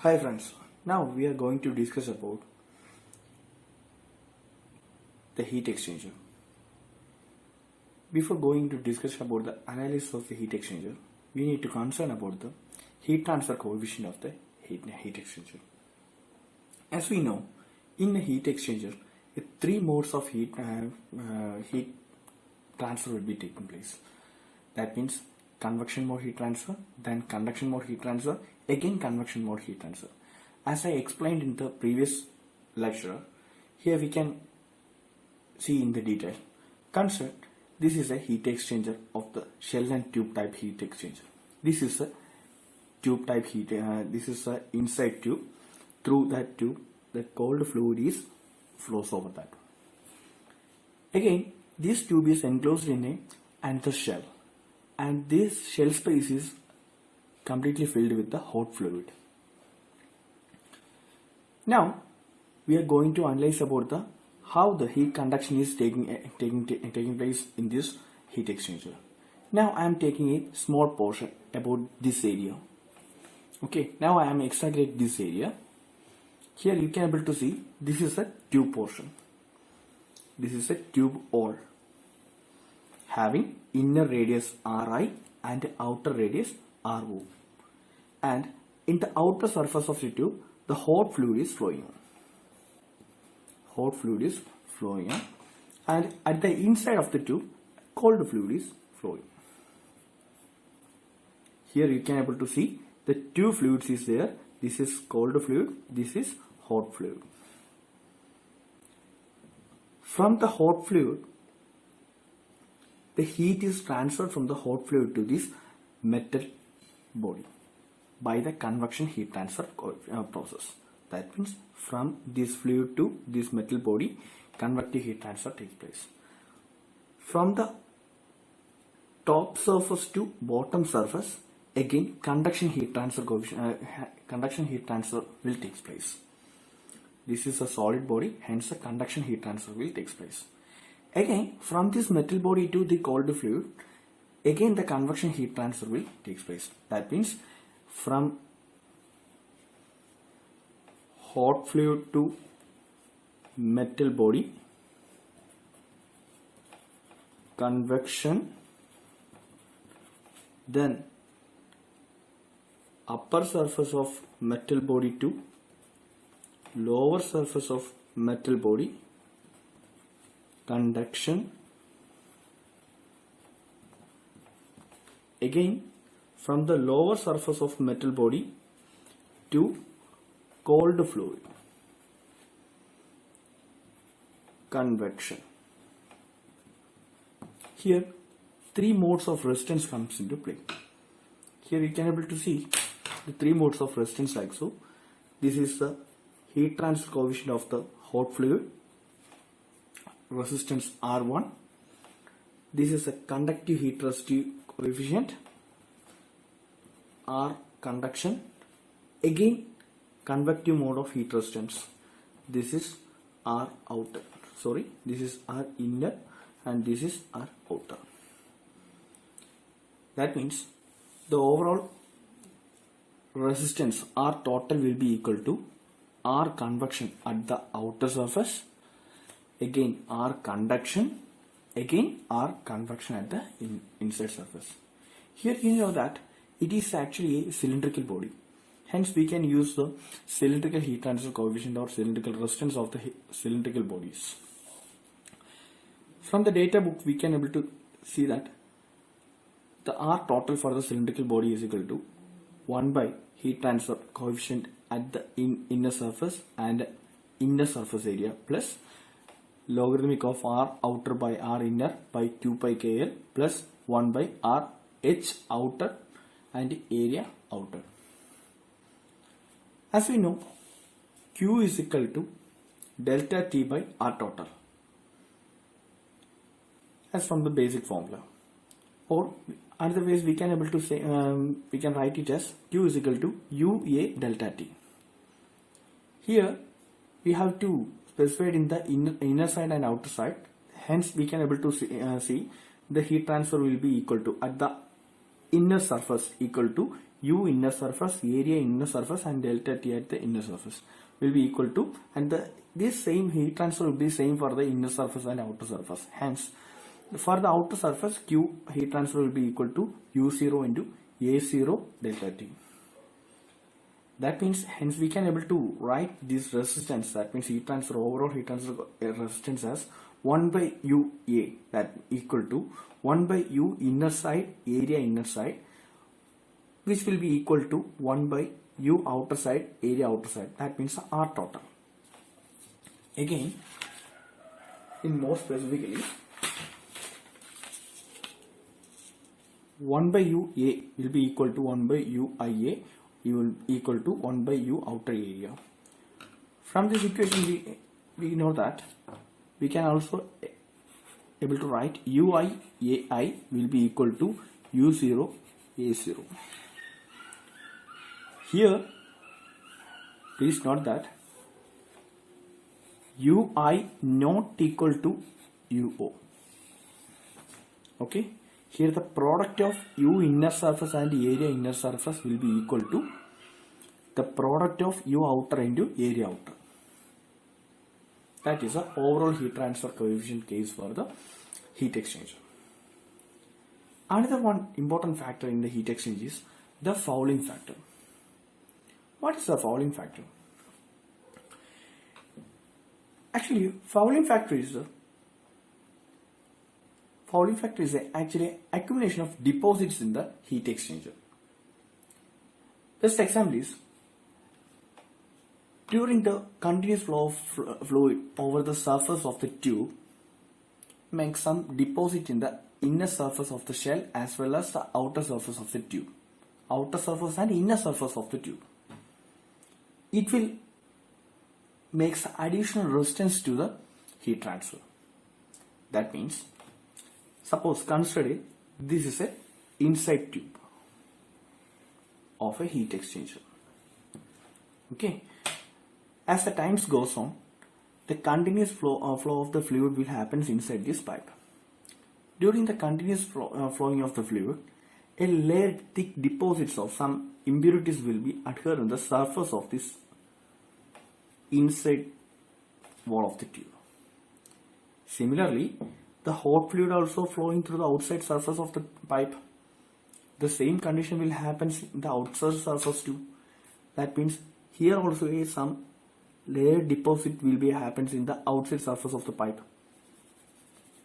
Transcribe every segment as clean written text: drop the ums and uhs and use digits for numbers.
Hi friends, now we are going to discuss about the heat exchanger. Before going to discuss about the analysis of the heat exchanger, we need to concern about the heat transfer coefficient of the heat exchanger. As we know, in a heat exchanger, three modes of heat transfer will be taking place. That means convection mode heat transfer, then conduction mode heat transfer, again convection mode heat transfer. As I explained in the previous lecture, here we can see in the detail. Consider this is a heat exchanger of the shell and tube type heat exchanger. This is a tube type heat. This is a inside tube. Through that tube, the cold fluid flows over that. Again, this tube is enclosed in another shell, and this shell space is completely filled with the hot fluid. Now we are going to analyze about how the heat conduction is taking place in this heat exchanger. Now I am taking a small portion about this area. Okay, now I am extracting this area. Here you can able to see this is a tube portion. This is a tube hole having inner radius Ri and outer radius Ro. And in the outer surface of the tube, the hot fluid is flowing on. Hot fluid is flowing on, and at the inside of the tube, cold fluid is flowing. Here you can able to see the two fluids is there. This is cold fluid, this is hot fluid. From the hot fluid, the heat is transferred from the hot fluid to this metal body by the convection heat transfer process. That means from this fluid to this metal body, convective heat transfer takes place. From the top surface to bottom surface, again conduction heat transfer will take place. This is a solid body, hence the conduction heat transfer will take place. Again, from this metal body to the cold fluid, again the convection heat transfer will take place. That means from hot fluid to metal body, convection, then upper surface of metal body to lower surface of metal body, conduction, again from the lower surface of metal body to cold fluid, convection. Here three modes of resistance comes into play. Here you can able to see the three modes of resistance like so. This is the heat transfer coefficient of the hot fluid, resistance R1. This is a conductive heat resistive coefficient, R conduction. Again convective mode of heat resistance. This is R outer. This is R inner and this is R outer. That means the overall resistance R total will be equal to R convection at the outer surface, again R conduction, again R convection at the inside surface. Here you know that it is actually a cylindrical body. Hence we can use the cylindrical heat transfer coefficient or cylindrical resistance of the cylindrical bodies. From the data book we can able to see that the R total for the cylindrical body is equal to 1 by heat transfer coefficient at the inner surface and inner surface area plus logarithmic of R outer by R inner by 2 pi KL plus 1 by R H outer and area outer. As we know, Q is equal to delta T by R total as from the basic formula, or other ways we can able to say we can write it as Q is equal to UA delta T. Here we have to specify in the inner side and outer side, hence we can able to see the heat transfer will be equal to at the inner surface equal to U inner surface, area inner surface, and delta T at the inner surface will be equal to, and this same heat transfer will be same for the inner surface and outer surface. Hence, for the outer surface, Q heat transfer will be equal to U0 into A0 delta T. That means, hence we can able to write this resistance, that means heat transfer, overall heat transfer resistance as 1 by UA, that equal to 1 by U inner side, area inner side, which will be equal to 1 by U outer side, area outer side. That means R total. Again, in more specifically, 1 by UA will be equal to 1 by UIA, will equal to 1 by U outer area. From this equation we know that we can also able to write UIAI will be equal to U0 A0. Here, please note that UI not equal to UO. Okay. Here the product of U inner surface and area inner surface will be equal to the product of U outer into area outer. That is the overall heat transfer coefficient case for the heat exchanger. Another one important factor in the heat exchange is the fouling factor. What is the fouling factor? Actually, fouling factor is actually accumulation of deposits in the heat exchanger. Best example is during the continuous flow of fluid over the surface of the tube, make some deposit in the inner surface of the shell as well as the outer surface of the tube. Outer surface and inner surface of the tube. It will make additional resistance to the heat transfer. That means, suppose consider this is a inside tube of a heat exchanger. Okay. As the times goes on, the continuous flow of the fluid will happen inside this pipe. During the continuous flowing of the fluid, a layered thick deposits of some impurities will be adhered on the surface of this inside wall of the tube. Similarly, the hot fluid also flowing through the outside surface of the pipe. The same condition will happen in the outside surface too. That means here also some layered deposit will be happens in the outside surface of the pipe.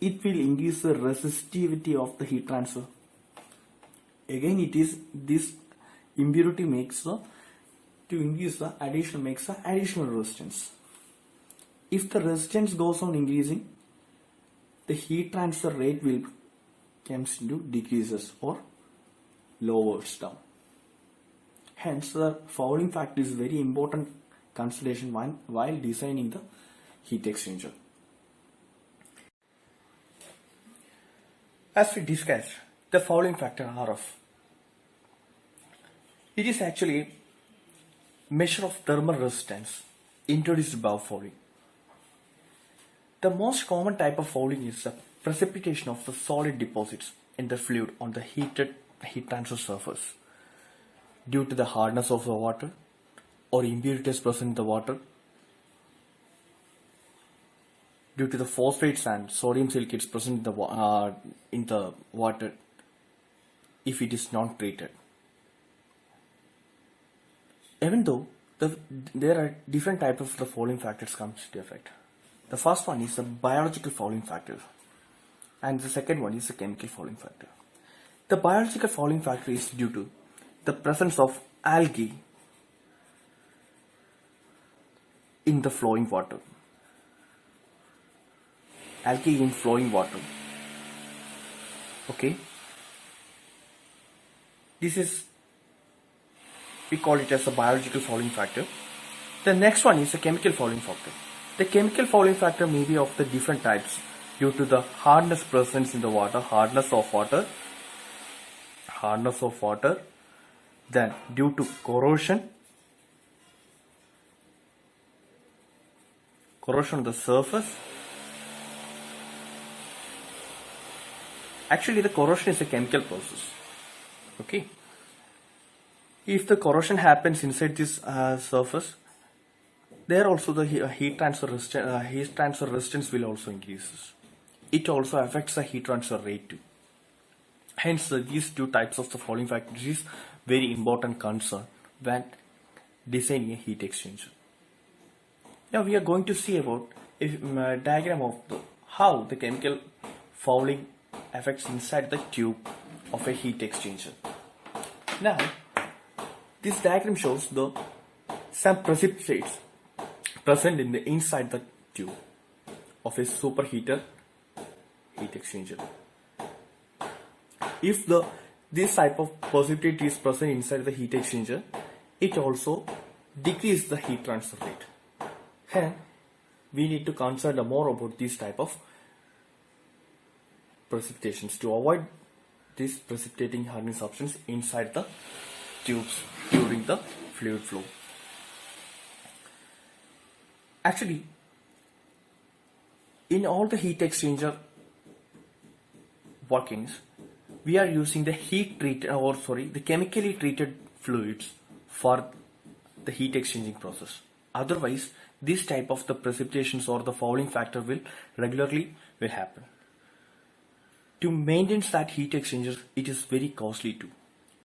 It will increase the resistivity of the heat transfer. Again, it is this impurity makes the additional resistance. If the resistance goes on increasing, the heat transfer rate will comes into decreases or lowers down. Hence, the fouling factor is very important consideration while designing the heat exchanger. As we discussed, the fouling factor RF. It is actually a measure of thermal resistance introduced above fouling. The most common type of fouling is the precipitation of the solid deposits in the fluid on the heat transfer surface due to the hardness of the water or impurities present in the water, due to the phosphates and sodium silicates present in the water if it is not treated. Even though there are different types of the fouling factors comes to effect. The first one is the biological fouling factor and the second one is the chemical fouling factor. The biological fouling factor is due to the presence of algae in the flowing water. Algae in flowing water. Okay. This is, we call it as a biological fouling factor. The next one is a chemical fouling factor. The chemical fouling factor may be of the different types due to the hardness presence in the water, hardness of water, then due to corrosion on the surface. Actually, the corrosion is a chemical process. Okay. If the corrosion happens inside this surface, there also the heat transfer resistance will also increases. It also affects the heat transfer rate too. Hence, these two types of the fouling factors is very important concern when designing a heat exchanger. Now we are going to see about a diagram of how the chemical fouling affects inside the tube of a heat exchanger. Now, this diagram shows some precipitates present in the inside the tube of a superheater heat exchanger. If this type of precipitate is present inside the heat exchanger, it also decreases the heat transfer rate. Hence, we need to consider more about this type of precipitations to avoid this precipitating hardening substance inside the tubes during the fluid flow. Actually, in all the heat exchanger workings, we are using the the chemically treated fluids for the heat exchanging process. Otherwise, this type of the precipitations or the fouling factor will regularly happen. To maintain that heat exchanger, it is very costly too.